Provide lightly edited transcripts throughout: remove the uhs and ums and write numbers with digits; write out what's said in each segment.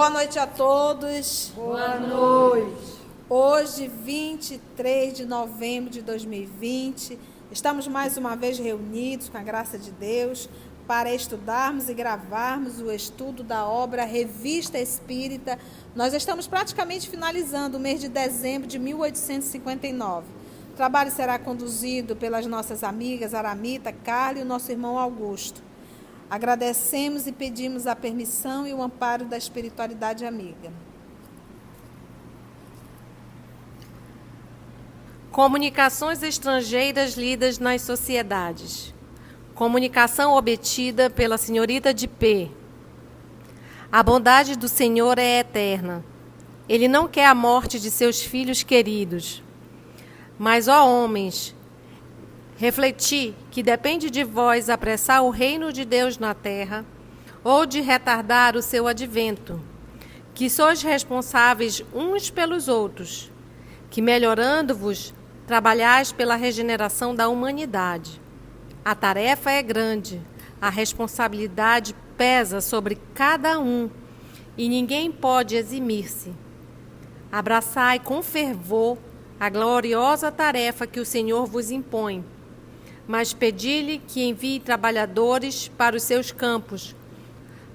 Boa noite a todos. Boa noite. Hoje, 23 de novembro de 2020, estamos mais uma vez reunidos, com a graça de Deus, para estudarmos e gravarmos o estudo da obra Revista Espírita. Nós estamos praticamente finalizando o mês de dezembro de 1859. O trabalho será conduzido pelas nossas amigas Aramita, Carla e o nosso irmão Augusto. Agradecemos e pedimos a permissão e o amparo da espiritualidade amiga. Comunicações estrangeiras lidas nas sociedades. Comunicação obtida pela senhorita de P. A bondade do Senhor é eterna. Ele não quer a morte de seus filhos queridos. Mas, ó homens, refleti que depende de vós apressar o reino de Deus na terra, ou de retardar o seu advento, que sois responsáveis uns pelos outros, que melhorando-vos, trabalhais pela regeneração da humanidade. A tarefa é grande, a responsabilidade pesa sobre cada um, e ninguém pode eximir-se. Abraçai com fervor a gloriosa tarefa que o Senhor vos impõe, mas pedi-lhe que envie trabalhadores para os seus campos,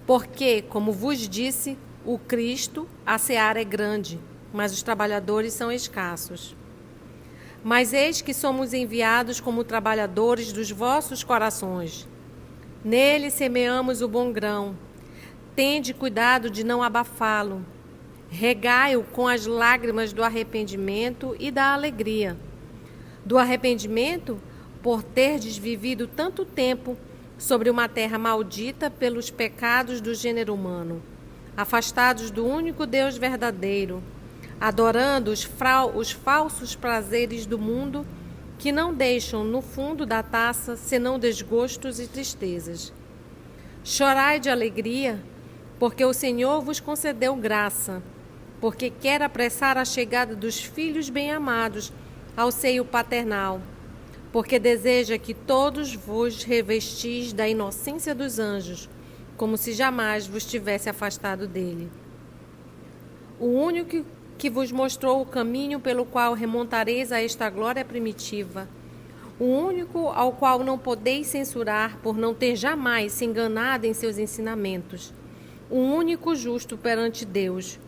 porque, como vos disse, o Cristo, a seara é grande, mas os trabalhadores são escassos. Mas eis que somos enviados como trabalhadores dos vossos corações. Nele semeamos o bom grão. Tende cuidado de não abafá-lo. Regai-o com as lágrimas do arrependimento e da alegria. Do arrependimento, por terdes vivido tanto tempo sobre uma terra maldita pelos pecados do gênero humano, afastados do único Deus verdadeiro, adorando os falsos prazeres do mundo, que não deixam no fundo da taça senão desgostos e tristezas. Chorai de alegria, porque o Senhor vos concedeu graça, porque quer apressar a chegada dos filhos bem-amados ao seio paternal, porque deseja que todos vos revestis da inocência dos anjos, como se jamais vos tivesse afastado dele. O único que vos mostrou o caminho pelo qual remontareis a esta glória primitiva, o único ao qual não podeis censurar por não ter jamais se enganado em seus ensinamentos, o único justo perante Deus,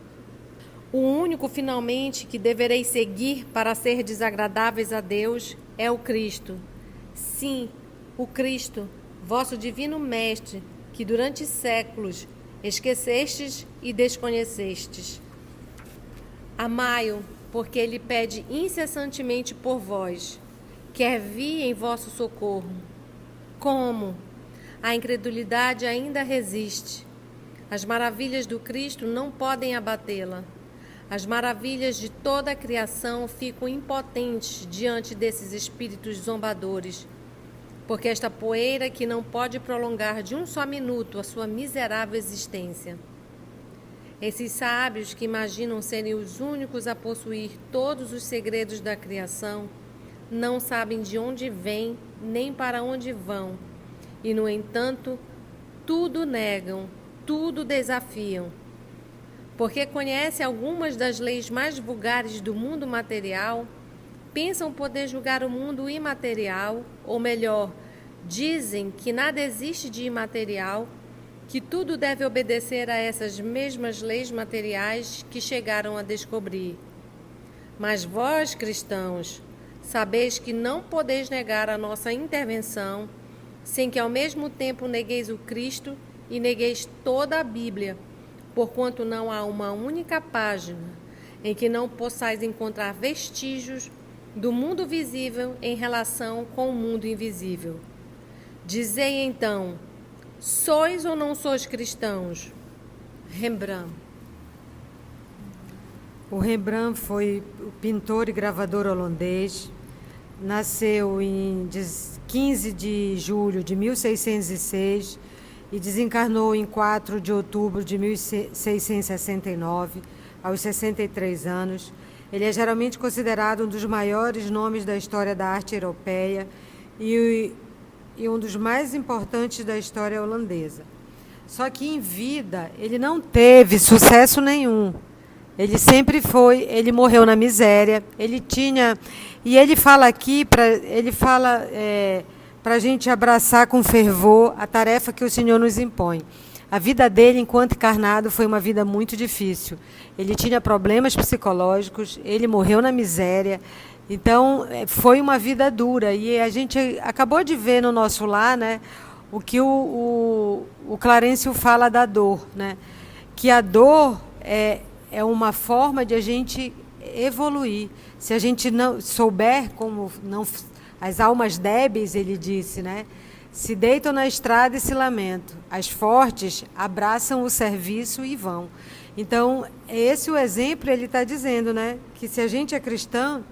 o único finalmente que devereis seguir para ser desagradáveis a Deus é o Cristo. Sim, o Cristo, vosso divino Mestre, que durante séculos esquecestes e desconhecestes. Amai-o, porque ele pede incessantemente por vós, quer vir em vosso socorro. Como? A incredulidade ainda resiste. As maravilhas do Cristo não podem abatê-la. As maravilhas de toda a criação ficam impotentes diante desses espíritos zombadores, porque esta poeira que não pode prolongar de um só minuto a sua miserável existência. Esses sábios que imaginam serem os únicos a possuir todos os segredos da criação, não sabem de onde vêm nem para onde vão, e, no entanto, tudo negam, tudo desafiam. Porque conhecem algumas das leis mais vulgares do mundo material, pensam poder julgar o mundo imaterial, ou melhor, dizem que nada existe de imaterial, que tudo deve obedecer a essas mesmas leis materiais que chegaram a descobrir. Mas vós, cristãos, sabeis que não podeis negar a nossa intervenção, sem que ao mesmo tempo negueis o Cristo e negueis toda a Bíblia, porquanto não há uma única página em que não possais encontrar vestígios do mundo visível em relação com o mundo invisível. Dizei então, sois ou não sois cristãos? Rembrandt. O Rembrandt foi o pintor e gravador holandês. Nasceu em 15 de julho de 1606 e desencarnou em 4 de outubro de 1669, aos 63 anos. Ele é geralmente considerado um dos maiores nomes da história da arte europeia e um dos mais importantes da história holandesa. Só que em vida ele não teve sucesso nenhum. Ele sempre foi, ele morreu na miséria, ele tinha... E ele fala aqui, para a gente abraçar com fervor a tarefa que o Senhor nos impõe. A vida dele, enquanto encarnado, foi uma vida muito difícil. Ele tinha problemas psicológicos, ele morreu na miséria. Então, foi uma vida dura. E a gente acabou de ver no nosso lar, né, o que o Clarencio fala da dor, né? Que a dor é uma forma de a gente evoluir. Se a gente não souber como não... As almas débeis, ele disse, né, se deitam na estrada e se lamentam. As fortes abraçam o serviço e vão. Então, esse é o exemplo, ele está dizendo, né, que se a gente é cristãos,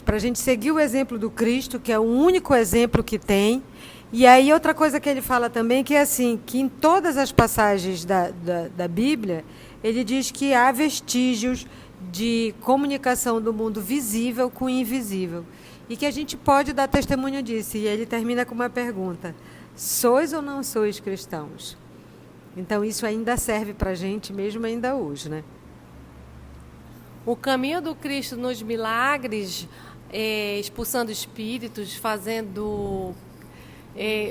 para a gente seguir o exemplo do Cristo, que é o único exemplo que tem. E aí outra coisa que ele fala também, que é assim, que em todas as passagens da Bíblia, ele diz que há vestígios de comunicação do mundo visível com o invisível. E que a gente pode dar testemunho disso. E ele termina com uma pergunta: sois ou não sois cristãos? Então isso ainda serve para a gente mesmo ainda hoje, né? O caminho do Cristo nos milagres, expulsando espíritos, fazendo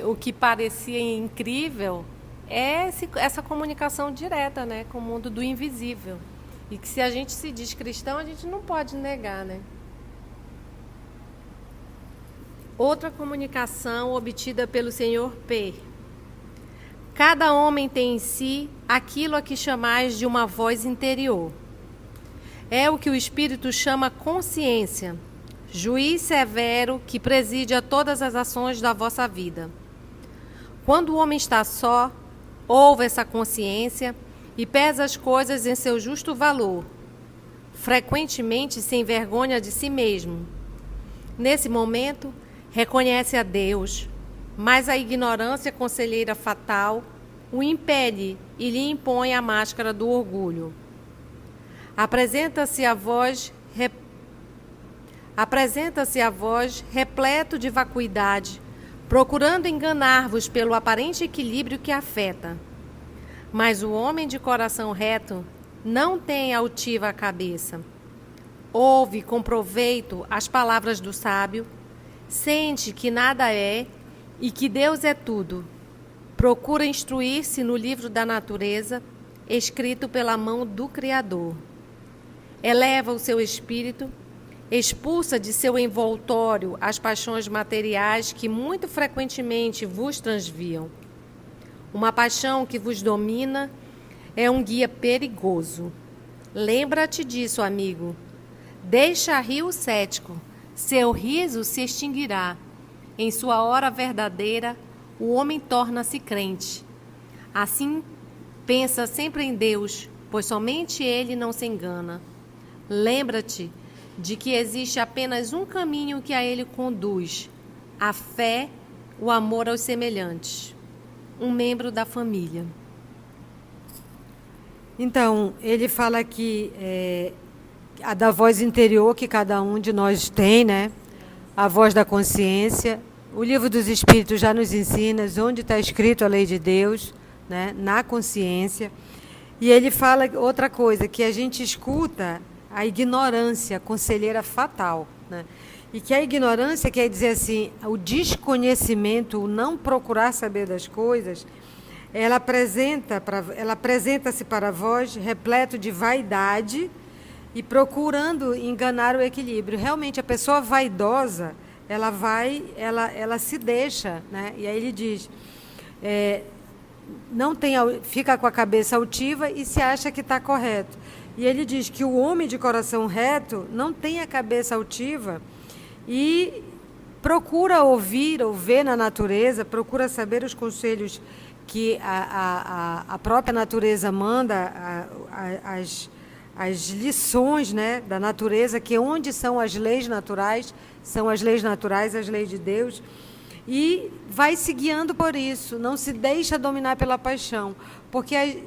o que parecia incrível, é essa comunicação direta, né, com o mundo do invisível. E que se a gente se diz cristão, a gente não pode negar, né? Outra comunicação obtida pelo Senhor P. Cada homem tem em si aquilo a que chamais de uma voz interior. É o que o Espírito chama consciência, juiz severo que preside a todas as ações da vossa vida. Quando o homem está só, ouve essa consciência e pesa as coisas em seu justo valor. Frequentemente se envergonha de si mesmo. Nesse momento, reconhece a Deus, mas a ignorância conselheira fatal o impede e lhe impõe a máscara do orgulho. Apresenta-se a vós repleto de vacuidade, procurando enganar-vos pelo aparente equilíbrio que afeta. Mas o homem de coração reto não tem altiva a cabeça. Ouve com proveito as palavras do sábio, sente que nada é e que Deus é tudo. Procura instruir-se no livro da natureza, escrito pela mão do Criador. Eleva o seu espírito, expulsa de seu envoltório as paixões materiais que muito frequentemente vos transviam. Uma paixão que vos domina é um guia perigoso. Lembra-te disso, amigo. Deixa rir o cético. Seu riso se extinguirá. Em sua hora verdadeira, o homem torna-se crente. Assim, pensa sempre em Deus, pois somente Ele não se engana. Lembra-te de que existe apenas um caminho que a Ele conduz: a fé, o amor aos semelhantes. Um membro da família. Então, ele fala aqui a da voz interior que cada um de nós tem, né? A voz da consciência. O livro dos Espíritos já nos ensina onde está escrito a lei de Deus, né? Na consciência. E ele fala outra coisa, que a gente escuta a ignorância conselheira fatal, né? E que a ignorância quer dizer assim, o desconhecimento, o não procurar saber das coisas, ela apresenta-se para vós repleto de vaidade e procurando enganar o equilíbrio. Realmente, a pessoa vaidosa, ela se deixa, né? E aí ele diz, fica com a cabeça altiva e se acha que está correto. E ele diz que o homem de coração reto não tem a cabeça altiva e procura ouvir ou ver na natureza, procura saber os conselhos que a própria natureza manda, as lições, né, da natureza, que onde são as leis naturais, são as leis naturais, as leis de Deus, e vai se guiando por isso, não se deixa dominar pela paixão, porque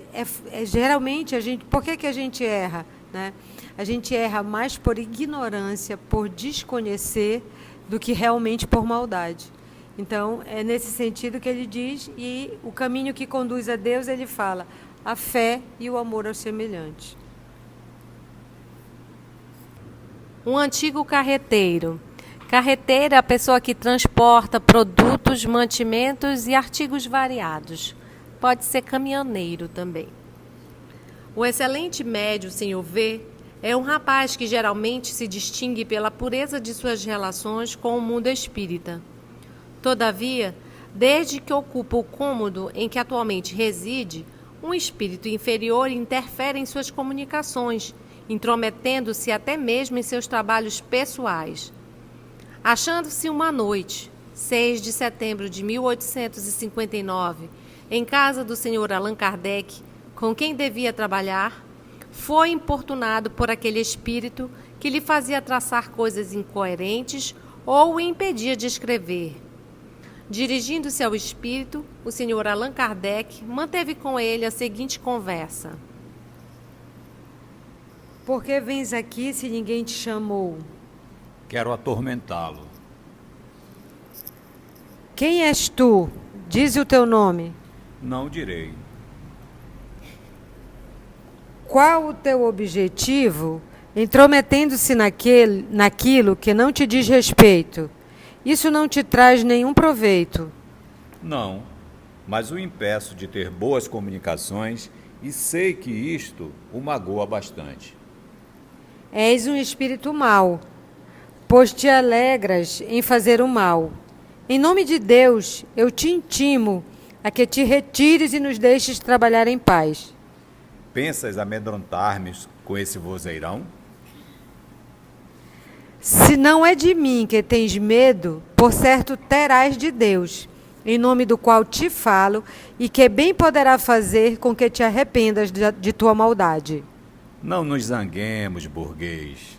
geralmente por que a gente erra, né? A gente erra mais por ignorância, por desconhecer, do que realmente por maldade. Então, é nesse sentido que ele diz, e o caminho que conduz a Deus, ele fala, a fé e o amor ao semelhante. Um antigo carreteiro. Carreteiro é a pessoa que transporta produtos, mantimentos e artigos variados. Pode ser caminhoneiro também. O excelente médio, Sr. V, é um rapaz que geralmente se distingue pela pureza de suas relações com o mundo espírita. Todavia, desde que ocupa o cômodo em que atualmente reside, um espírito inferior interfere em suas comunicações, intrometendo-se até mesmo em seus trabalhos pessoais. Achando-se uma noite, 6 de setembro de 1859, em casa do Sr. Allan Kardec, com quem devia trabalhar, foi importunado por aquele espírito que lhe fazia traçar coisas incoerentes ou o impedia de escrever. Dirigindo-se ao espírito, o Sr. Allan Kardec manteve com ele a seguinte conversa. Por que vens aqui se ninguém te chamou? Quero atormentá-lo. Quem és tu? Dize o teu nome. Não direi. Qual o teu objetivo, intrometendo-se naquilo que não te diz respeito? Isso não te traz nenhum proveito. Não, mas o impeço de ter boas comunicações e sei que isto o magoa bastante. És um espírito mau, pois te alegras em fazer o mal. Em nome de Deus, eu te intimo a que te retires e nos deixes trabalhar em paz. Pensas amedrontar-me com esse vozeirão? Se não é de mim que tens medo, por certo terás de Deus, em nome do qual te falo, e que bem poderá fazer com que te arrependas de tua maldade. Não nos zanguemos, burguês.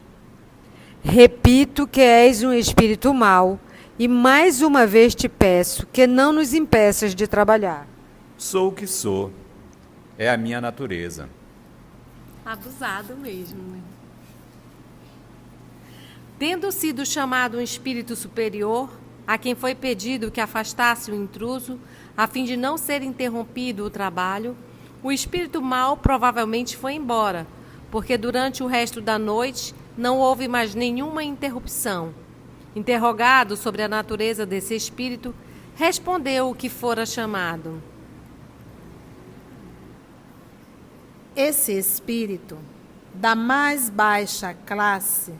Repito que és um espírito mau, e mais uma vez te peço que não nos impeças de trabalhar. Sou o que sou. É a minha natureza. Abusado mesmo. Tendo sido chamado um espírito superior, a quem foi pedido que afastasse o intruso, a fim de não ser interrompido o trabalho, o espírito mau provavelmente foi embora, porque durante o resto da noite não houve mais nenhuma interrupção. Interrogado sobre a natureza desse espírito, respondeu o que fora chamado. Esse espírito, da mais baixa classe,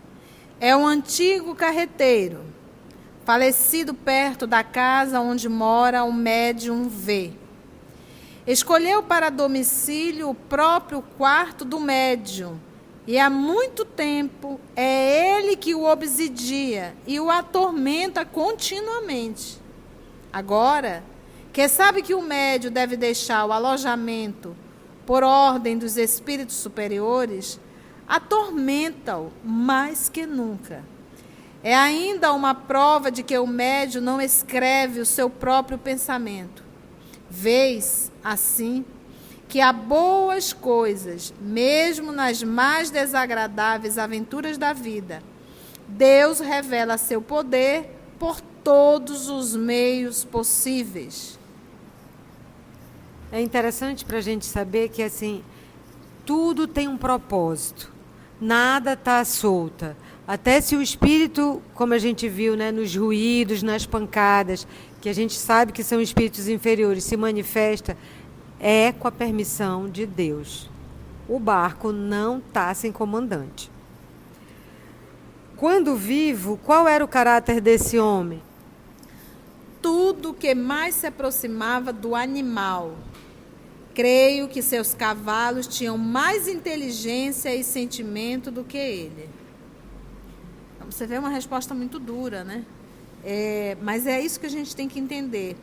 é um antigo carreteiro, falecido perto da casa onde mora o médium V. Escolheu para domicílio o próprio quarto do médium, e há muito tempo é ele que o obsidia e o atormenta continuamente. Agora, que sabe que o médium deve deixar o alojamento por ordem dos espíritos superiores, atormenta-o mais que nunca. É ainda uma prova de que o médium não escreve o seu próprio pensamento. Vês, assim, que há boas coisas, mesmo nas mais desagradáveis aventuras da vida. Deus revela seu poder por todos os meios possíveis. É interessante para a gente saber que, assim, tudo tem um propósito. Nada está solta. Até se o espírito, como a gente viu, né, nos ruídos, nas pancadas, que a gente sabe que são espíritos inferiores, se manifesta, é com a permissão de Deus. O barco não está sem comandante. Quando vivo, qual era o caráter desse homem? Tudo que mais se aproximava do animal. Creio que seus cavalos tinham mais inteligência e sentimento do que ele. Então, você vê uma resposta muito dura, né? Mas é isso que a gente tem que entender.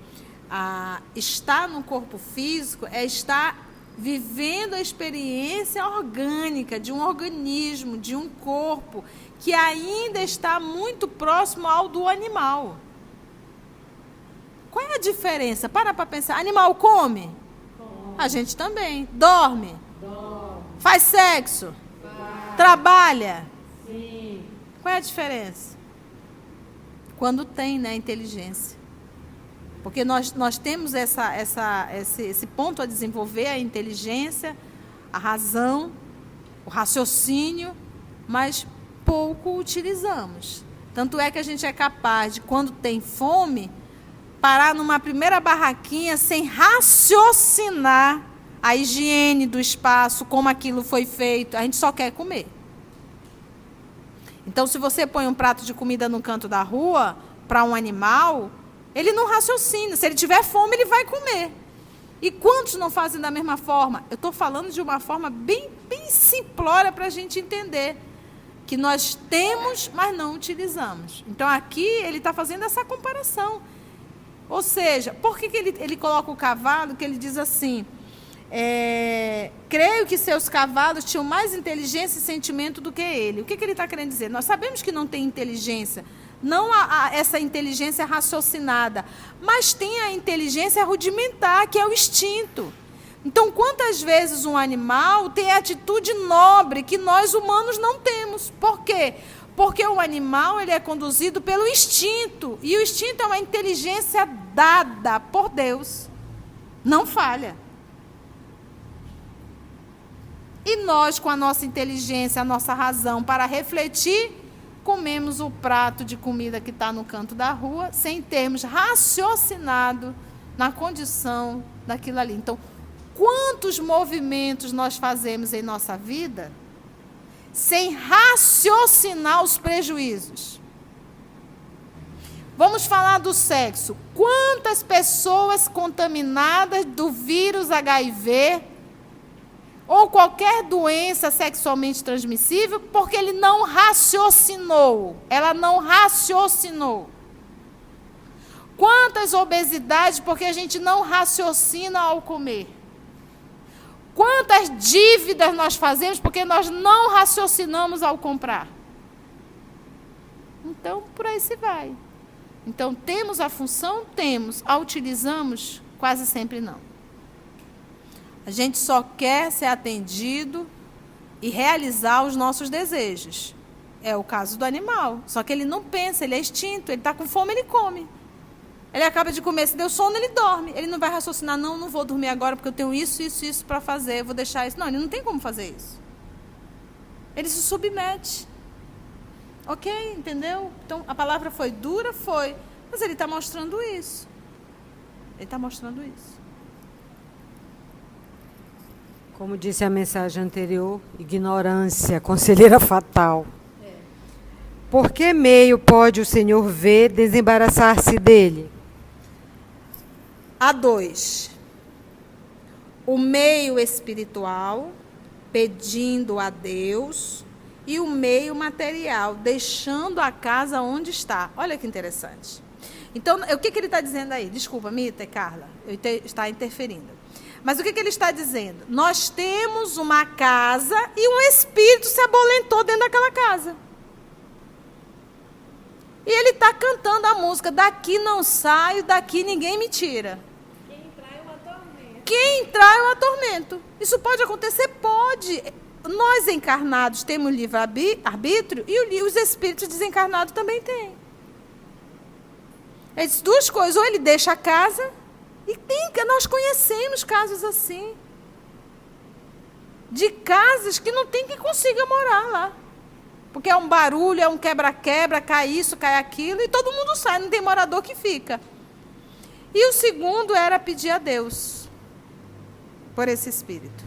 Estar no corpo físico é estar vivendo a experiência orgânica de um organismo, de um corpo que ainda está muito próximo ao do animal. Qual é a diferença? Para pensar. Animal come? A gente também. Dorme? Faz sexo? Trabalha? Sim. Qual é a diferença? Quando tem, né, inteligência. Porque nós temos esse ponto a desenvolver, a inteligência, a razão, o raciocínio, mas pouco utilizamos. Tanto é que a gente é capaz de, quando tem fome, parar numa primeira barraquinha sem raciocinar a higiene do espaço, como aquilo foi feito. A gente só quer comer. Então, se você põe um prato de comida no canto da rua, para um animal, ele não raciocina. Se ele tiver fome, ele vai comer. E quantos não fazem da mesma forma? Eu estou falando de uma forma bem simplória para a gente entender. Que nós temos, mas não utilizamos. Então, aqui, ele está fazendo essa comparação. Ou seja, por que ele coloca o cavalo, que ele diz assim... creio que seus cavalos tinham mais inteligência e sentimento do que ele. O que ele está querendo dizer? Nós sabemos que não tem inteligência, não essa inteligência raciocinada, mas tem a inteligência rudimentar, que é o instinto. Então, quantas vezes um animal tem atitude nobre que nós humanos não temos? Por quê? Porque o animal ele é conduzido pelo instinto, e o instinto é uma inteligência dada por Deus, não falha. E nós, com a nossa inteligência, a nossa razão para refletir, comemos o prato de comida que está no canto da rua, sem termos raciocinado na condição daquilo ali. Então, quantos movimentos nós fazemos em nossa vida sem raciocinar os prejuízos? Vamos falar do sexo. Quantas pessoas contaminadas do vírus HIV ou qualquer doença sexualmente transmissível, porque ele não raciocinou, ela não raciocinou. Quantas obesidades, porque a gente não raciocina ao comer. Quantas dívidas nós fazemos, porque nós não raciocinamos ao comprar. Então, por aí se vai. Então, temos a função? Temos. A utilizamos? Quase sempre não. A gente só quer ser atendido e realizar os nossos desejos. É o caso do animal. Só que ele não pensa, ele é extinto. Ele está com fome, ele come. Ele acaba de comer, se deu sono, ele dorme. Ele não vai raciocinar, não vou dormir agora porque eu tenho isso para fazer, eu vou deixar isso. Não, ele não tem como fazer isso. Ele se submete. Ok, entendeu? Então, a palavra foi dura, foi. Mas ele está mostrando isso. Ele está mostrando isso. Como disse a mensagem anterior, ignorância, conselheira fatal. Por que meio pode o Senhor ver desembaraçar-se dele? Há dois. O meio espiritual, pedindo a Deus, e o meio material, deixando a casa onde está. Olha que interessante. Então, o que ele está dizendo aí? Desculpa, Mita e Carla, está interferindo. Mas o que ele está dizendo? Nós temos uma casa e um espírito se abolentou dentro daquela casa. E ele está cantando a música, daqui não saio, daqui ninguém me tira. Quem entrar eu atormento. Quem entrar eu atormento. Isso pode acontecer? Pode. Nós encarnados temos livre-arbítrio e os espíritos desencarnados também têm. É duas coisas, ou ele deixa a casa, e nós conhecemos casos assim. De casas que não tem quem consiga morar lá. Porque é um barulho, é um quebra-quebra, cai isso, cai aquilo, e todo mundo sai, não tem morador que fica. E o segundo era pedir a Deus por esse espírito.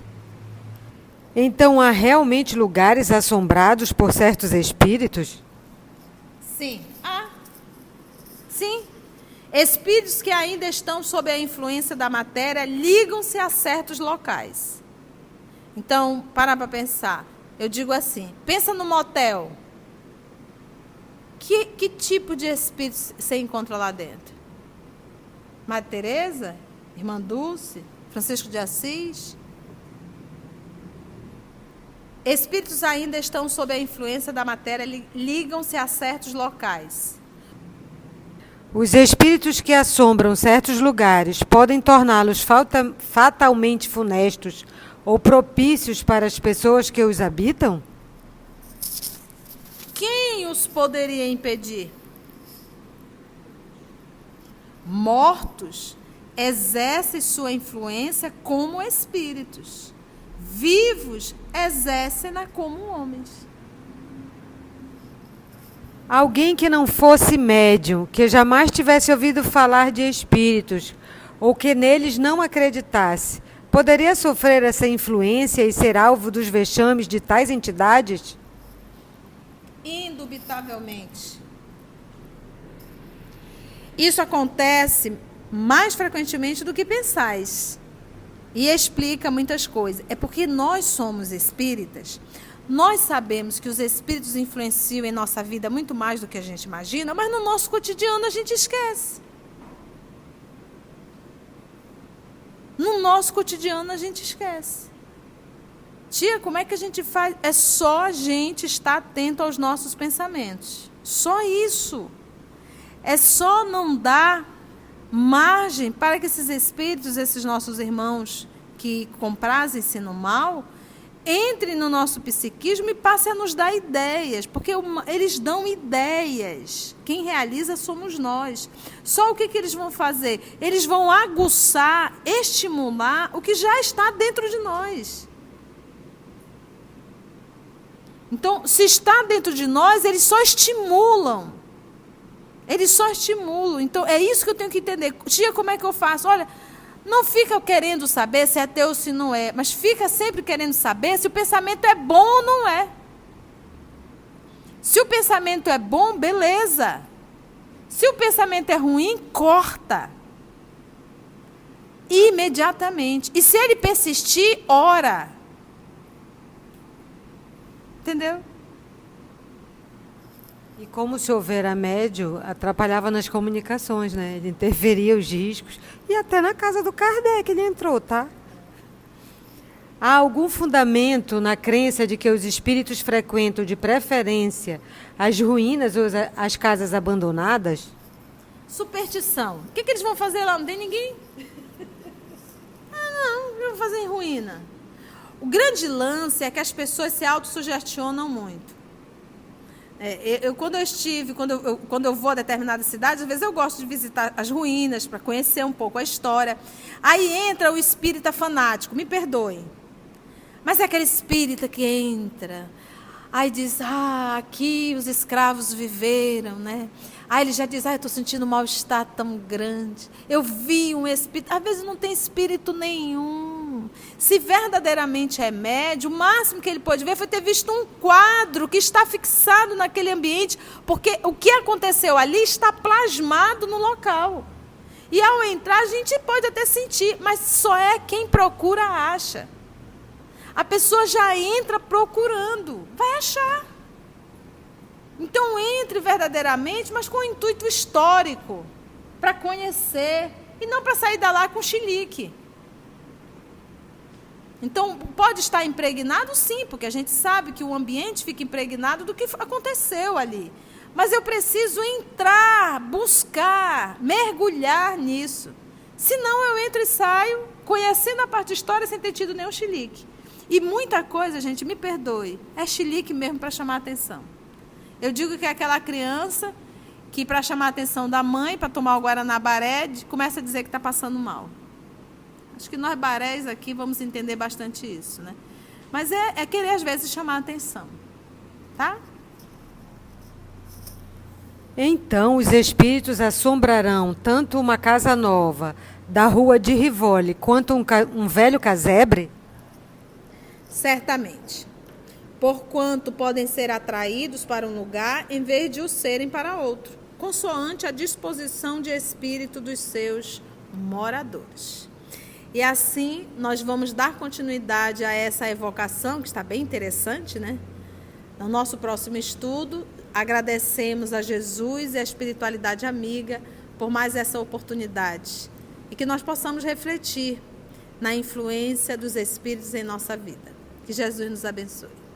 Então, há realmente lugares assombrados por certos espíritos? Sim. Sim. Espíritos que ainda estão sob a influência da matéria ligam-se a certos locais. Então, para pensar. Eu digo assim, pensa no motel. Que tipo de espírito você encontra lá dentro? Madre Teresa? Irmã Dulce? Francisco de Assis? Espíritos ainda estão sob a influência da matéria, ligam-se a certos locais. Os espíritos que assombram certos lugares podem torná-los fatalmente funestos ou propícios para as pessoas que os habitam? Quem os poderia impedir? Mortos exercem sua influência como espíritos. Vivos exercem-na como homens. Alguém que não fosse médium, que jamais tivesse ouvido falar de espíritos, ou que neles não acreditasse, poderia sofrer essa influência e ser alvo dos vexames de tais entidades? Indubitavelmente. Isso acontece mais frequentemente do que pensais. E explica muitas coisas. É porque nós somos espíritas. Nós sabemos que os espíritos influenciam em nossa vida muito mais do que a gente imagina, mas no nosso cotidiano a gente esquece. No nosso cotidiano a gente esquece. Tia, como é que a gente faz? É só a gente estar atento aos nossos pensamentos. Só isso. É só não dar margem para que esses espíritos, esses nossos irmãos que comprazem-se no mal, entrem no nosso psiquismo e passem a nos dar ideias, porque eles dão ideias. Quem realiza somos nós. Só o que eles vão fazer? Eles vão aguçar, estimular o que já está dentro de nós. Então, se está dentro de nós, eles só estimulam. Eles só estimulam. Então, é isso que eu tenho que entender. Tia, como é que eu faço? Olha, não fica querendo saber se é teu ou se não é, mas fica sempre querendo saber se o pensamento é bom ou não é. Se o pensamento é bom, beleza. Se o pensamento é ruim, corta. Imediatamente. E se ele persistir, ora. Entendeu? E como o senhor era médio, atrapalhava nas comunicações, né? Ele interferia os discos. E até na casa do Kardec ele entrou, tá? Há algum fundamento na crença de que os espíritos frequentam de preferência as ruínas ou as casas abandonadas? Superstição. O que eles vão fazer lá? Não tem ninguém? Não, eles vão fazer em ruína. O grande lance é que as pessoas se autossugestionam muito. Quando eu vou a determinadas cidades, às vezes eu gosto de visitar as ruínas para conhecer um pouco a história. Aí entra o espírita fanático, me perdoe. Mas é aquele espírita que entra, aí diz, aqui os escravos viveram, né? Aí ele já diz, eu estou sentindo um mal-estar tão grande. Eu vi um espírito, às vezes não tem espírito nenhum. Se verdadeiramente é médium, o máximo que ele pode ver foi ter visto um quadro que está fixado naquele ambiente, porque o que aconteceu ali está plasmado no local. E ao entrar, a gente pode até sentir, mas só é quem procura acha. A pessoa já entra procurando, vai achar. Então entre verdadeiramente, mas com um intuito histórico, para conhecer, e não para sair da lá com chilique. Então, pode estar impregnado, sim, porque a gente sabe que o ambiente fica impregnado do que aconteceu ali. Mas eu preciso entrar, buscar, mergulhar nisso. Senão eu entro e saio, conhecendo a parte histórica sem ter tido nenhum chilique. E muita coisa, gente, me perdoe, é chilique mesmo para chamar a atenção. Eu digo que é aquela criança que, para chamar a atenção da mãe, para tomar o Guaranabaré, começa a dizer que está passando mal. Acho que nós barés aqui vamos entender bastante isso, né? Mas é querer, às vezes, chamar a atenção. Tá? Então, os espíritos assombrarão tanto uma casa nova da rua de Rivoli quanto um velho casebre? Certamente. Porquanto podem ser atraídos para um lugar em vez de o serem para outro, consoante a disposição de espírito dos seus moradores. E assim, nós vamos dar continuidade a essa evocação, que está bem interessante, né? No nosso próximo estudo, agradecemos a Jesus e a espiritualidade amiga por mais essa oportunidade. E que nós possamos refletir na influência dos espíritos em nossa vida. Que Jesus nos abençoe.